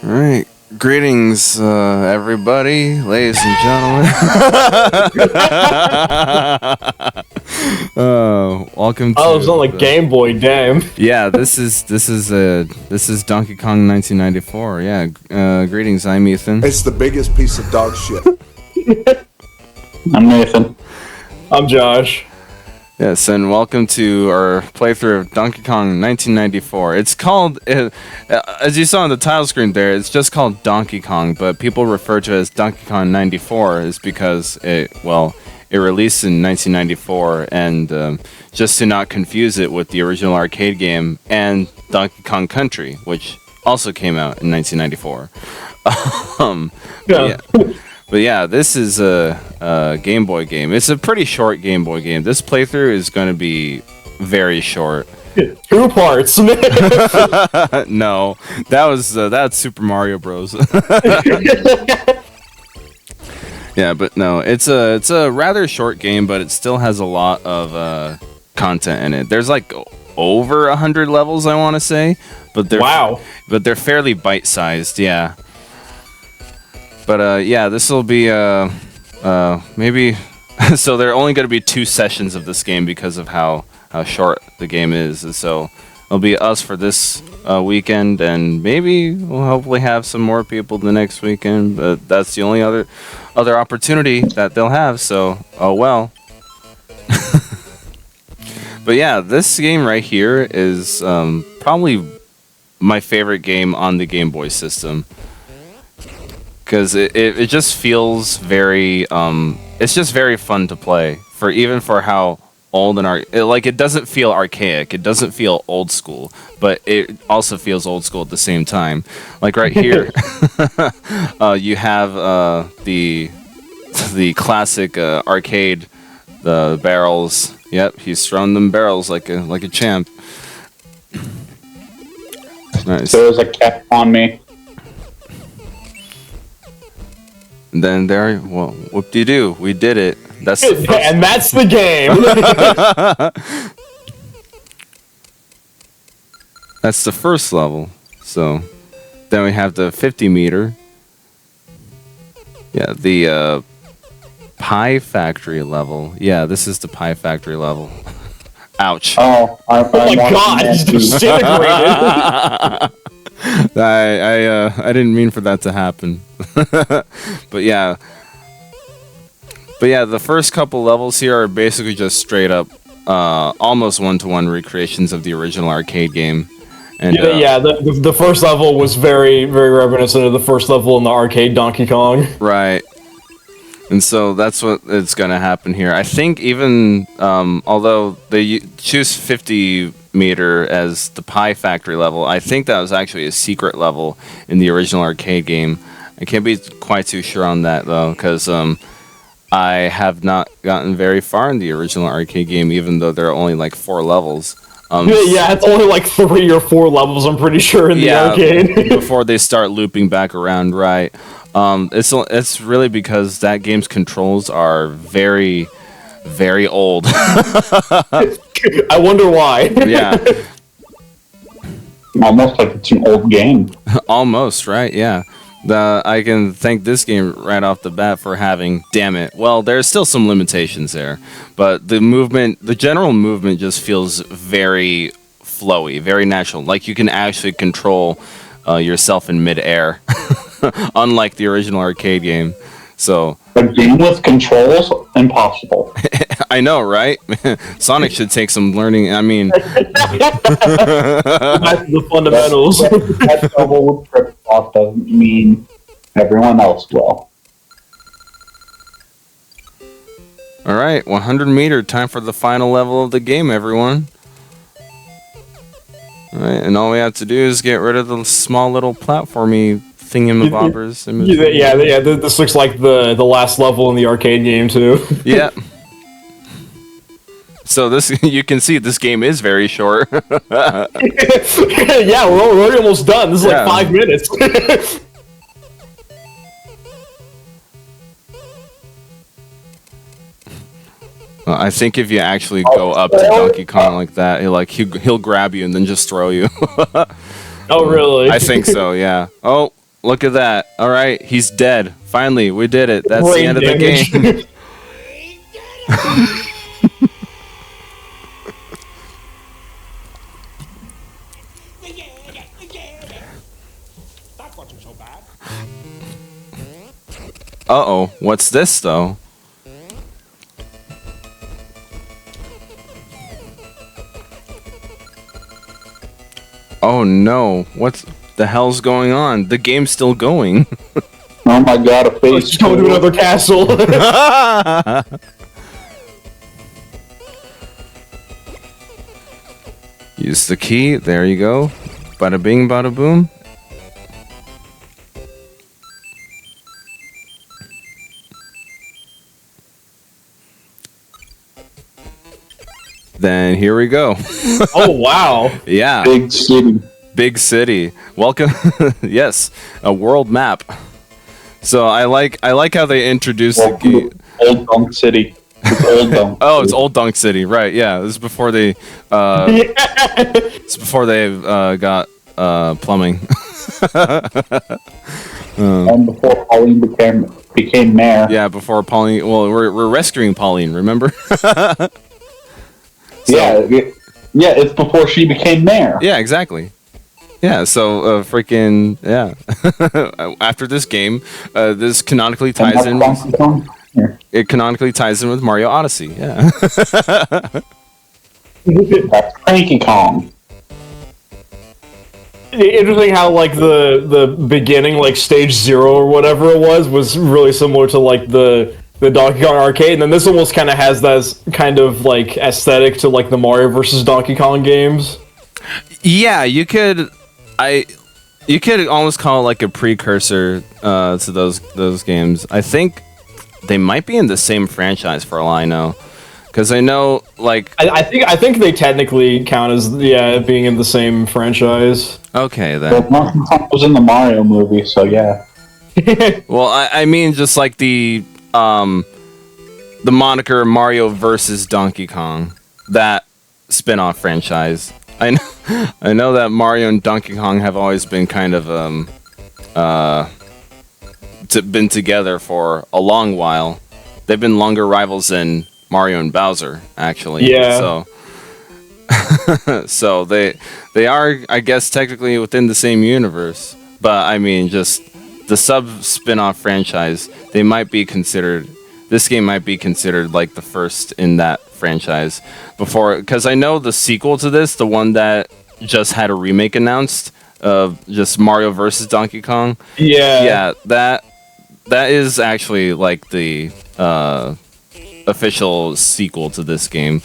All right. Greetings, everybody, ladies and gentlemen. Welcome to. Oh, it was on like Game Boy, damn. Yeah, this is Donkey Kong 1994. Yeah, greetings. I'm Ethan. It's the biggest piece of dog shit. I'm Nathan. I'm Josh. Yes, and welcome to our playthrough of Donkey Kong 1994. It's called, as you saw on the title screen there, it's just called Donkey Kong, but people refer to it as Donkey Kong 94 is because it released in 1994, and just to not confuse it with the original arcade game and Donkey Kong Country, which also came out in 1994. But yeah, this is a Game Boy game. It's a pretty short Game Boy game. This playthrough is going to be very short. 2 parts. No, that's Super Mario Bros. Yeah, but no, it's a rather short game, but it still has a lot of content in it. There's like over 100 levels, I want to say, but they're fairly bite-sized. Yeah. But yeah, this will be maybe so there are only going to be 2 sessions of this game because of how short the game is. And so it'll be us for this weekend, and maybe we'll hopefully have some more people the next weekend. But that's the only other opportunity that they'll have. So oh well. But yeah, this game right here is probably my favorite game on the Game Boy system. Because it just feels very it's just very fun to play for how old it doesn't feel archaic, it doesn't feel old school, but it also feels old school at the same time. Like right here, you have the classic arcade, the barrels. Yep, he's throwing them barrels like a champ. Nice. So there's a cat on me. And then there, well, whoop-de-doo, we did it. That's the first and that's the game. That's the first level. So then we have the 50 meter. Yeah, the Pie Factory level. Yeah, this is the Pie Factory level. Ouch. Oh my God, he's disintegrated. I didn't mean for that to happen. But yeah, the first couple levels here are basically just straight up almost one-to-one recreations of the original arcade game. And the first level was very, very reminiscent of the first level in the arcade Donkey Kong. Right. And so that's what it's going to happen here. I think even although they choose 50 meter as the Pie Factory level, I think that was actually a secret level in the original arcade game. I can't be quite too sure on that though, because I have not gotten very far in the original arcade game, even though there are only like 4 levels. Yeah, it's only like 3 or 4 levels, I'm pretty sure, in the arcade. Before they start looping back around, right? It's really because that game's controls are very, very old. I wonder why. Yeah. Almost like it's an old game. Almost, right? Yeah. I can thank this game right off the bat for having, damn it. Well, there's still some limitations there, but the general movement just feels very flowy, very natural. Like you can actually control yourself in midair, unlike the original arcade game. So a game with controls, impossible. I know, right? Sonic should take some learning. I mean, that's the fundamentals. That double trip off doesn't mean everyone else will. All right, 100 meter, time for the final level of the game, everyone. All right, and all we have to do is get rid of the small little platformy thingamabobbers. Yeah, this looks like the last level in the arcade game, too. Yeah. So you can see this game is very short. Yeah, we're already almost done. This is like 5 minutes. I think if you actually go up to Donkey Kong like that, he'll grab you and then just throw you. Oh, really? I think so, yeah. Oh, look at that. All right, he's dead. Finally, we did it. That's the Brain end of damage. the game. That wasn't so bad. Uh-oh, what's this, though? Oh, no. What the hell's going on? The game's still going. Oh my god, a face. Let's go to another castle. Use the key. There you go. Bada bing, bada boom. Then here we go. Oh wow. Yeah. Big city. Big city. Welcome. Yes, a world map. So I like how they introduced the Welcome game. to Old Dunk City. It's Old Dunk. Oh, it's Old Dunk City, right? Yeah, this is before they. It's before they got plumbing. And before Pauline became mayor. Yeah, before Pauline. Well, we're rescuing Pauline. Remember? Yeah, it's before she became mayor. Yeah, exactly. Yeah, so freaking yeah. After this game, this canonically And ties that's in. Donkey Kong. Here. It canonically ties in with Mario Odyssey. Yeah. That's Cranky Kong. Interesting how like the beginning, like stage 0 or whatever it was really similar to like the Donkey Kong arcade, and then this almost kind of has that kind of like aesthetic to like the Mario versus Donkey Kong games. Yeah, you could almost call it like a precursor to those games. I think they might be in the same franchise for all I know, because I know like I think they technically count as being in the same franchise. okay then. But Donkey Kong was in the Mario movie, so yeah. Well, I mean just like the moniker Mario versus Donkey Kong, that spin-off franchise. I know that Mario and Donkey Kong have always been kind of been together for a long while. They've been longer rivals than Mario and Bowser, actually. Yeah. So they are, I guess, technically within the same universe. But I mean, just the sub spin-off franchise, they might be considered. This game might be considered like the first in that franchise before, because I know the sequel to this, the one that just had a remake announced of just Mario versus Donkey Kong. Yeah. That is actually like the official sequel to this game.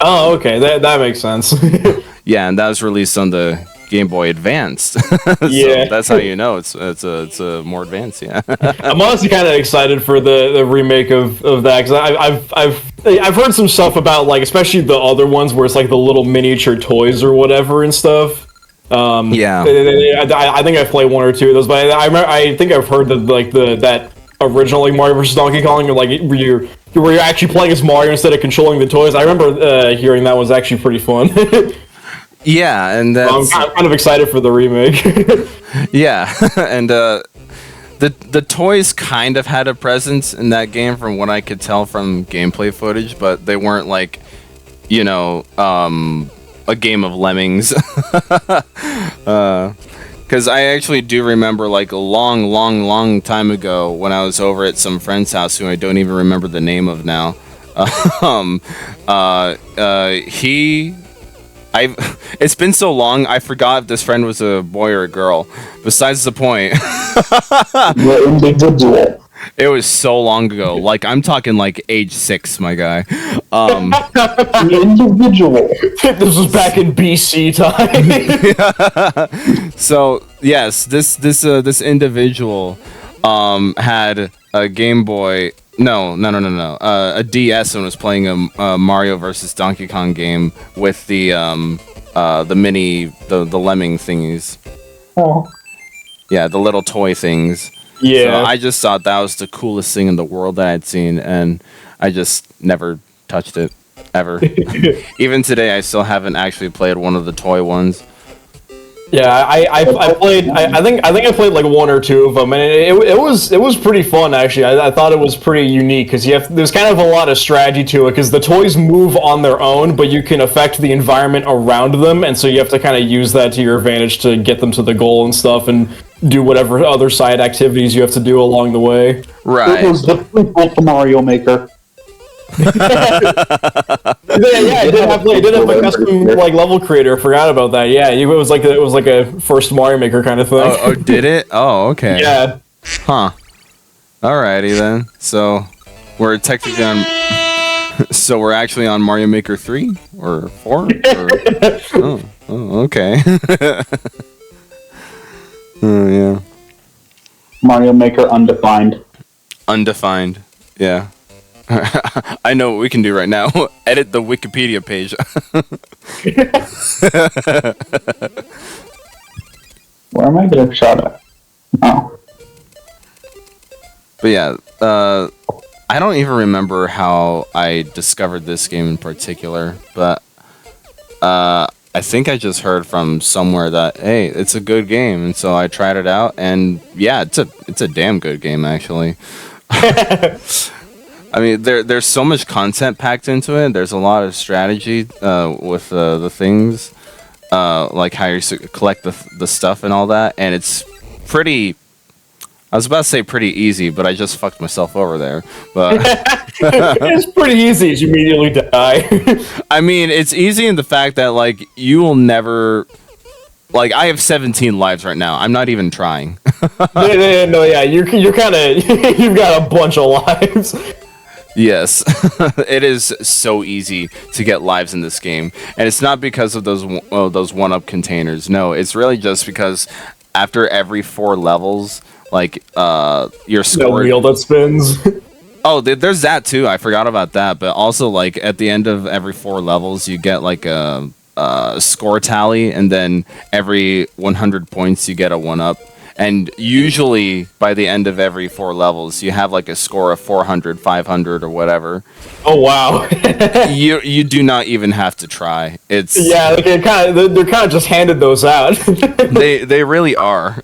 Oh, okay, that makes sense. Yeah, and that was released on the Game Boy Advance. Yeah. So that's how you know it's a more advanced. Yeah. I'm honestly kind of excited for the remake of that, because I've heard some stuff about, like, especially the other ones where it's like the little miniature toys or whatever and stuff. Yeah. I think I've played one or two of those, but I think I've heard that like that original like Mario vs. Donkey Kong, or like where you're actually playing as Mario instead of controlling the toys. I remember hearing that was actually pretty fun. Yeah, and that's I'm kind of excited for the remake. yeah, and the toys kind of had a presence in that game from what I could tell from gameplay footage, but they weren't like, you know, a game of lemmings. Because I actually do remember, like, a long time ago when I was over at some friend's house who I don't even remember the name of now. It's been so long, I forgot if this friend was a boy or a girl. Besides the point. The individual. It was so long ago. Like, I'm talking like age 6, my guy. The individual. This was back in BC time. So yes, this individual had a Game Boy. No. A DS and was playing a Mario versus Donkey Kong game with the lemming thingies. Oh. Yeah, the little toy things. Yeah. So I just thought that was the coolest thing in the world that I'd seen, and I just never touched it ever. Even today, I still haven't actually played one of the toy ones. Yeah, I played. I think I played like one or two of them, and it was pretty fun actually. I thought it was pretty unique because there's kind of a lot of strategy to it because the toys move on their own, but you can affect the environment around them, and so you have to kind of use that to your advantage to get them to the goal and stuff, and do whatever other side activities you have to do along the way. Right. It was the prequel to Mario Maker. Yeah, it did have a custom like level creator. I forgot about that. Yeah, it was like a first Mario Maker kind of thing. Oh, did it? Oh, okay. Yeah. Huh. Alrighty then. So we're technically on. So we're actually on Mario Maker 3 or 4? Or... oh, okay. Oh yeah. Mario Maker Undefined. Undefined. Yeah. I know what we can do right now. Edit the Wikipedia page. Where am I getting shot at? Oh. But yeah, I don't even remember how I discovered this game in particular, but I think I just heard from somewhere that hey, it's a good game, and so I tried it out, and yeah, it's a damn good game actually. I mean, there's so much content packed into it. There's a lot of strategy with the things, like how you collect the stuff and all that, and it's pretty. I was about to say pretty easy, but I just fucked myself over there. But it's pretty easy. You immediately die. I mean, it's easy in the fact that like you will never. Like I have 17 lives right now. I'm not even trying. No, yeah, you're kind of you've got a bunch of lives. Yes, it is so easy to get lives in this game, and it's not because of those one-up containers. No, it's really just because after every 4 levels, like your score. The wheel that spins. Oh, there's that too. I forgot about that. But also, like at the end of every 4 levels, you get like a score tally, and then every 100 points, you get a 1-up. And usually, by the end of every 4 levels, you have like a score of 400, 500, or whatever. Oh wow! you do not even have to try. It's yeah, like they're kind of just handed those out. they really are.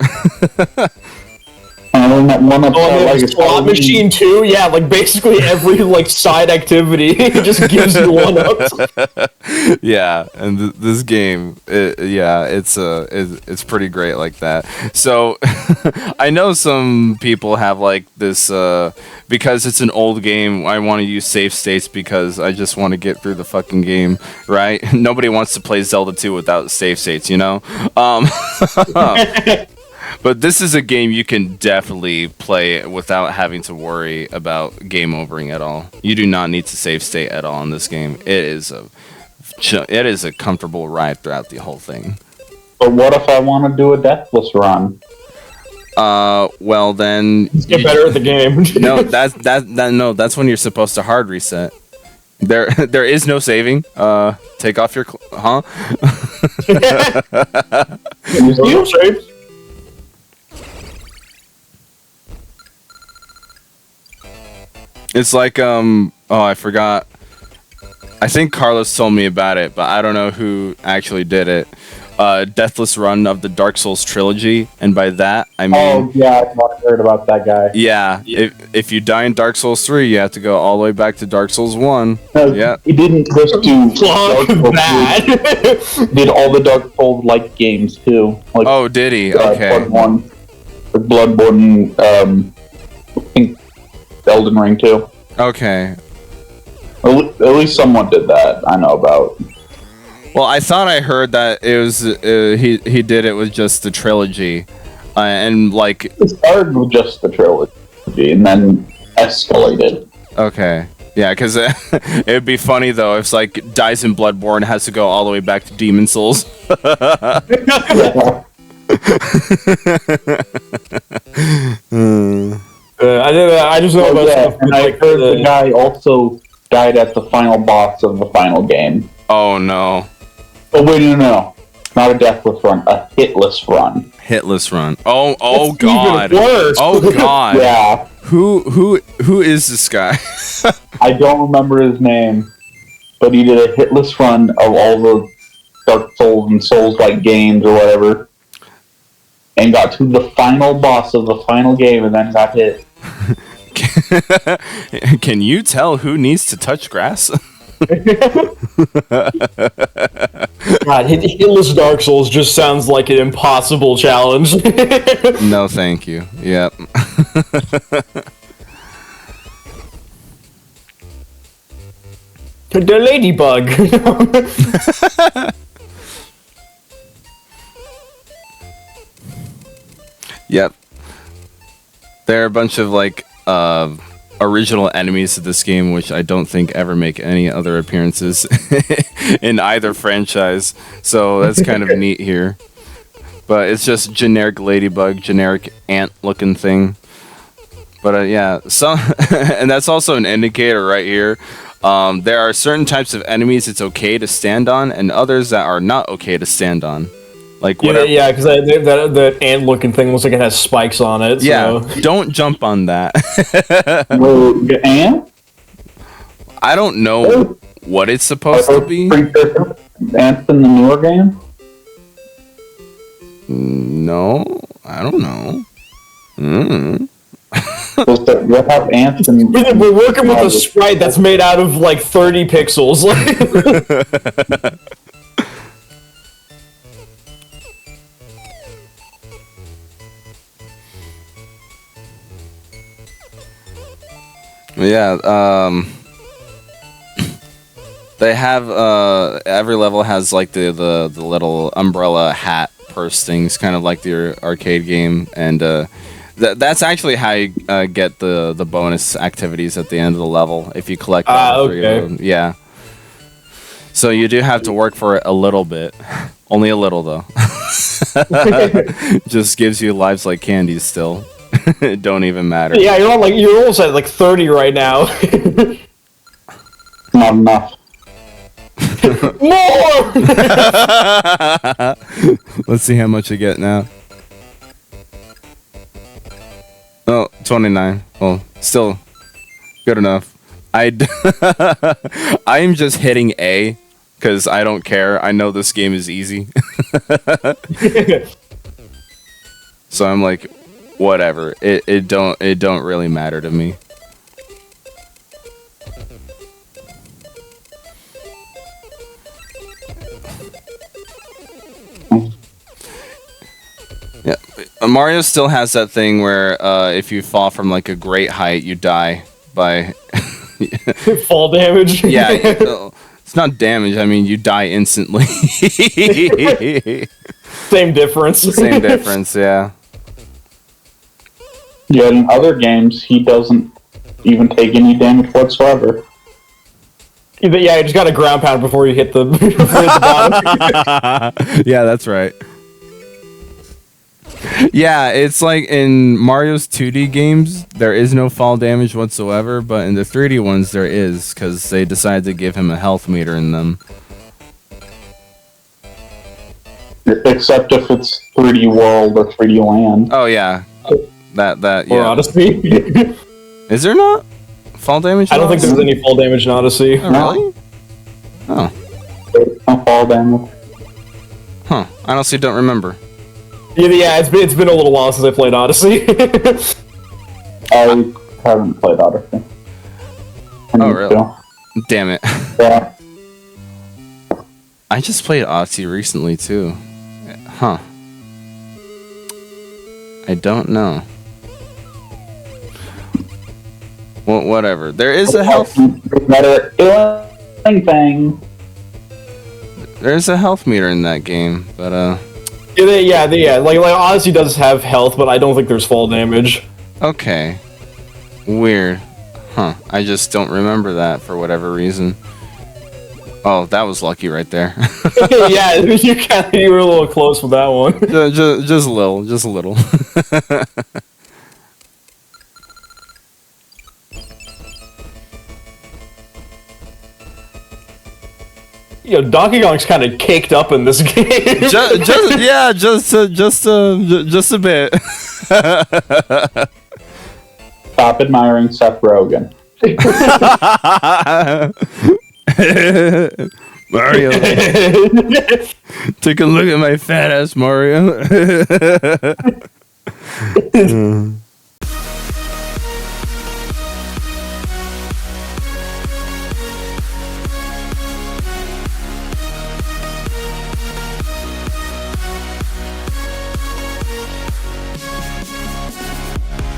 And that one up like a slot machine too. Yeah, like basically every like side activity it just gives you 1-ups. Yeah, and this game, it's pretty great like that. So I know some people have like this because it's an old game. I want to use save states because I just want to get through the fucking game, right? Nobody wants to play Zelda 2 without save states, you know. But this is a game you can definitely play without having to worry about game overing at all. You do not need to save state at all in this game. It is a comfortable ride throughout the whole thing. But what if I want to do a deathless run? Well then Get better at the game. No, that's when you're supposed to hard reset. There is no saving. Take off your You save. It's like oh, I forgot. I think Carlos told me about it, but I don't know who actually did it. Deathless run of the Dark Souls trilogy, and by that I mean. Oh yeah, I heard about that guy. Yeah, if you die in Dark Souls 3, you have to go all the way back to Dark Souls 1. Yeah. He didn't just do Dark Souls bad. did all the Dark Souls like games too. Like, Oh, did he? Okay. Bloodborne, I think Elden Ring too. Okay. At least someone did that. I know about. Well, I thought I heard that it was he did it with just the trilogy, and like. It started with just the trilogy and then escalated. Okay. Yeah, because it'd be funny though if it's like dies in Bloodborne and has to go all the way back to Demon Souls. I just know about stuff. And I heard the guy also died at the final boss of the final game. Oh no. Oh wait, no. Not a deathless run, a hitless run. Hitless run. Oh That's god. even worse. Oh god. Yeah. Who is this guy? I don't remember his name, but he did a hitless run of all the Dark Souls and Souls-like games or whatever. and got to the final boss of the final game and then got hit. Can you tell who needs to touch grass? God, hitless Dark Souls just sounds like an impossible challenge. No, thank you. Yep. The ladybug. Yep. There are a bunch of like original enemies to this game, which I don't think ever make any other appearances in either franchise. So that's kind of neat here. But it's just generic ladybug, generic ant-looking thing. But yeah, so and that's also an indicator right here. There are certain types of enemies it's okay to stand on, and others that are not okay to stand on. Like whatever. Yeah, because that ant-looking thing looks like it has spikes on it. So. Yeah, don't jump on that. The ant? I don't know what it's supposed to be. Ants in the newer game? No, I don't know. You have ants in... We're working with a sprite that's made out of like 30 pixels. Yeah, they have every level has like the little umbrella hat purse things, kind of like the arcade game, and that's actually how you get the bonus activities at the end of the level if you collect all three of them. Yeah. So you do have to work for it a little bit, only a little though. Just gives you lives like candy still. It don't even matter. Yeah, you're almost at like 30 right now. Not enough. More! Let's see how much you get now. Oh, 29. Well, still good enough. I'm just hitting A because I don't care. I know this game is easy. So I'm like, whatever. It don't really matter to me. Yeah, Mario still has that thing where if you fall from like a great height, you die by fall damage. Yeah, it's not damage. I mean, you die instantly. Same difference. Same difference. Yeah. Yeah, in other games, he doesn't even take any damage whatsoever. Yeah, you just got a ground pound before you hit the, bottom. Yeah, that's right. Yeah, it's like in Mario's 2D games, there is no fall damage whatsoever, but in the 3D ones, there is, because they decided to give him a health meter in them. Except if it's 3D World or 3D Land. Oh, yeah. That, Or yeah. Odyssey. Is there not fall damage? I don't think there's any fall damage in Odyssey. Oh, really? Oh. No fall damage. Huh. I honestly don't remember. Yeah, it's been a little while since I played Odyssey. I haven't played Odyssey. Oh, really? Damn it. Yeah. I just played Odyssey recently, too. Huh. I don't know. Well, whatever. There is a health... Better thing. There's a health meter in that game, but, Yeah. Like Odyssey does have health, but I don't think there's fall damage. Okay. Weird. Huh. I just don't remember that for whatever reason. Oh, that was lucky right there. Yeah, you were a little close with that one. Just a little. Just a little. You know, Donkey Kong's kind of caked up in this game. just a bit. Stop admiring Seth Rogen. Mario. Take a look at my fat ass Mario.